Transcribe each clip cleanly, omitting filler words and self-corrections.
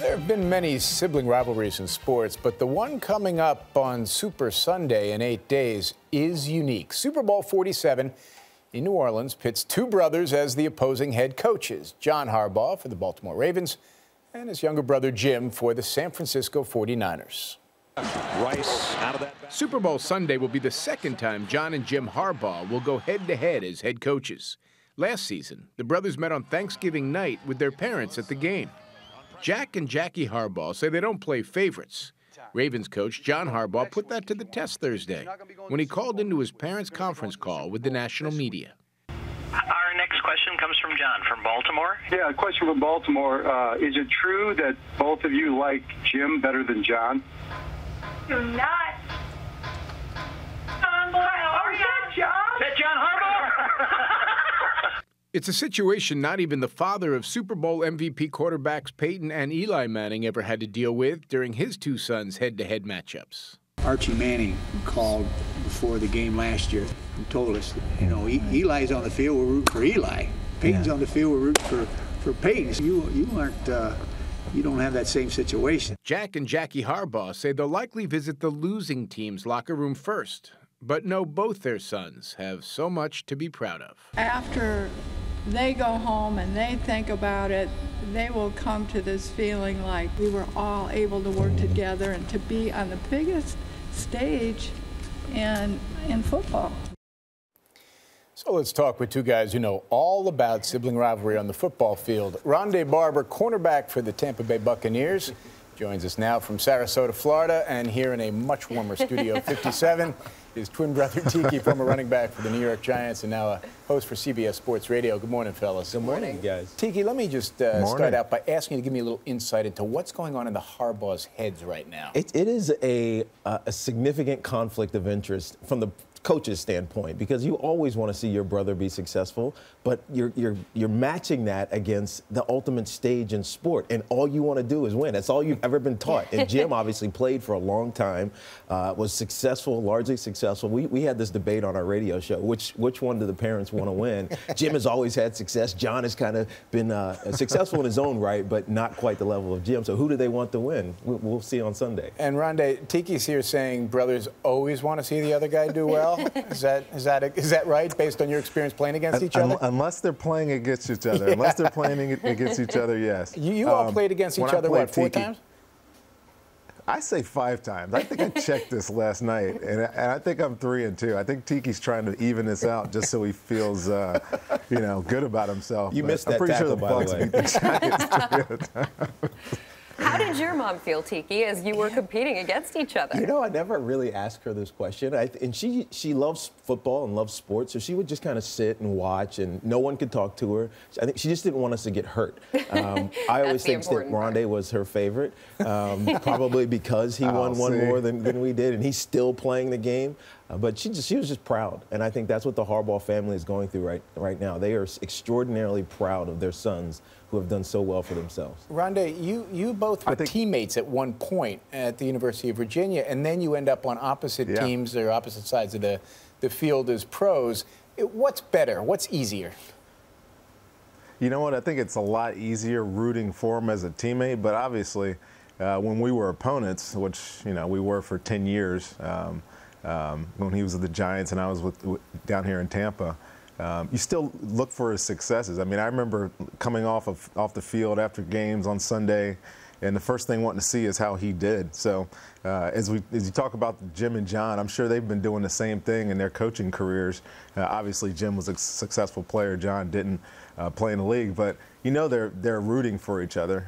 There have been many sibling rivalries in sports, but the one coming up on Super Sunday in 8 days is unique. Super Bowl 47 in New Orleans pits two brothers as the opposing head coaches. John Harbaugh for the Baltimore Ravens and his younger brother Jim for the San Francisco 49ers. Rice out of that. Super Bowl Sunday will be the second time John and Jim Harbaugh will go head-to-head as head coaches. Last season, the brothers met on Thanksgiving night with their parents at the game. Jack and Jackie Harbaugh say they don't play favorites. Ravens coach John Harbaugh put that to the test Thursday when he called into his parents' conference call with the national media. Our next question comes from John from Baltimore. Yeah, a question from Baltimore. Is it true that both of you like Jim better than John? Do not. John? Is that John Harbaugh? It's a situation not even the father of Super Bowl MVP quarterbacks Peyton and Eli Manning ever had to deal with during his two sons' head-to-head matchups. Archie Manning called before the game last year and told us, you know, Eli's on the field, we're rooting for Eli. Peyton's on the field, we're rooting for Peyton. So you aren't, you don't have that same situation. Jack and Jackie Harbaugh say they'll likely visit the losing team's locker room first, but know both their sons have so much to be proud of. After they go home and they think about it, they will come to this feeling like we were all able to work together and to be on the biggest stage in football. So let's talk with two guys who know all about sibling rivalry on the football field. Ronde Barber, cornerback for the Tampa Bay Buccaneers, joins us now from Sarasota, Florida, and here in a much warmer Studio 57. His twin brother Tiki, former running back for the New York Giants and now a host for CBS Sports Radio. Good morning, fellas. Good morning, guys. Tiki, let me just start out by asking you to give me a little insight into what's going on in the Harbaugh's heads right now. It is a significant conflict of interest from the coach's standpoint, because you always want to see your brother be successful, but you're matching that against the ultimate stage in sport, and all you want to do is win. That's all you've ever been taught. And Jim obviously played for a long time, was successful, largely successful. We had this debate on our radio show, which one do the parents want to win? Jim has always had success. John has kind of been successful in his own right, but not quite the level of Jim. So who do they want to win? We'll see on Sunday. And Ronde, Tiki's here saying brothers always want to see the other guy do well. Is that right, based on your experience playing against each other? Unless they're playing against each other. Yeah. Unless they're playing against each other, yes. You all played against each other, what, 4 times? I say 5 times. I think I checked this last night, and I think I'm 3-2. I think Tiki's trying to even this out just so he feels, good about himself. You missed that tackle, by the way. I'm pretty sure the Bucs beat the Giants 3 times. How did your mom feel, Tiki, as you were competing against each other? You know, I never really asked her this question. And she loves football and loves sports, so she would just kind of sit and watch, and no one could talk to her. I think she just didn't want us to get hurt. I always think that Ronde was her favorite, probably because he won one more than we did, and he's still playing the game. But she was just proud, and I think that's what the Harbaugh family is going through right now. They are extraordinarily proud of their sons who have done so well for themselves. Ronde, you both were teammates at one point at the University of Virginia, and then you end up on opposite teams or opposite sides of the field as pros. What's better? What's easier? You know what? I think it's a lot easier rooting for him as a teammate, but obviously when we were opponents, which we were for 10 years, when he was with the Giants and I was down here in Tampa, you still look for his successes. I mean, I remember coming off the field after games on Sunday, and the first thing wanting to see is how he did. So as you talk about Jim and John, I'm sure they've been doing the same thing in their coaching careers. Obviously, Jim was a successful player. John didn't play in the league, but they're rooting for each other.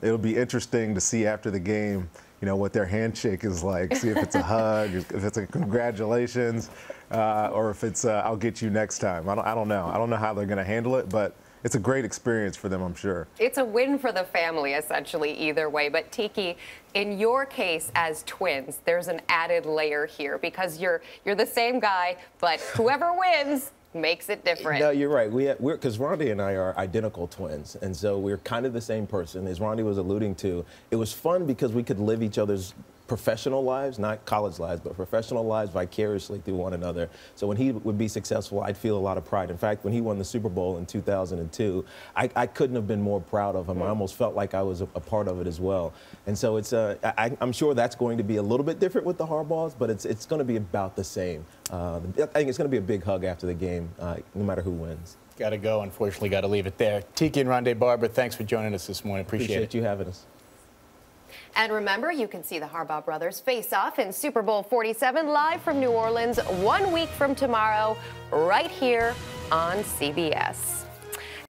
It'll be interesting to see after the game, what their handshake is like, see if it's a hug, if it's a congratulations, or if it's I'll get you next time. I don't know. I don't know how they're going to handle it, but it's a great experience for them, I'm sure. It's a win for the family, essentially, either way. But Tiki, in your case as twins, there's an added layer here because you're the same guy, but whoever wins makes it different. No, you're right. Because Ronde and I are identical twins, and so we're kind of the same person. As Ronde was alluding to, it was fun because we could live each other's professional lives, not college lives, but professional lives vicariously through one another. So when he would be successful, I'd feel a lot of pride. In fact, when he won the Super Bowl in 2002, I couldn't have been more proud of him. I almost felt like I was a part of it as well. And so it's I'm sure that's going to be a little bit different with the Harbaughs, but it's going to be about the same. I think it's going to be a big hug after the game, no matter who wins. Got to go. Unfortunately, got to leave it there. Tiki and Ronde Barber, thanks for joining us this morning. Appreciate you having us. And remember, you can see the Harbaugh brothers face off in Super Bowl 47 live from New Orleans 1 week from tomorrow, right here on CBS.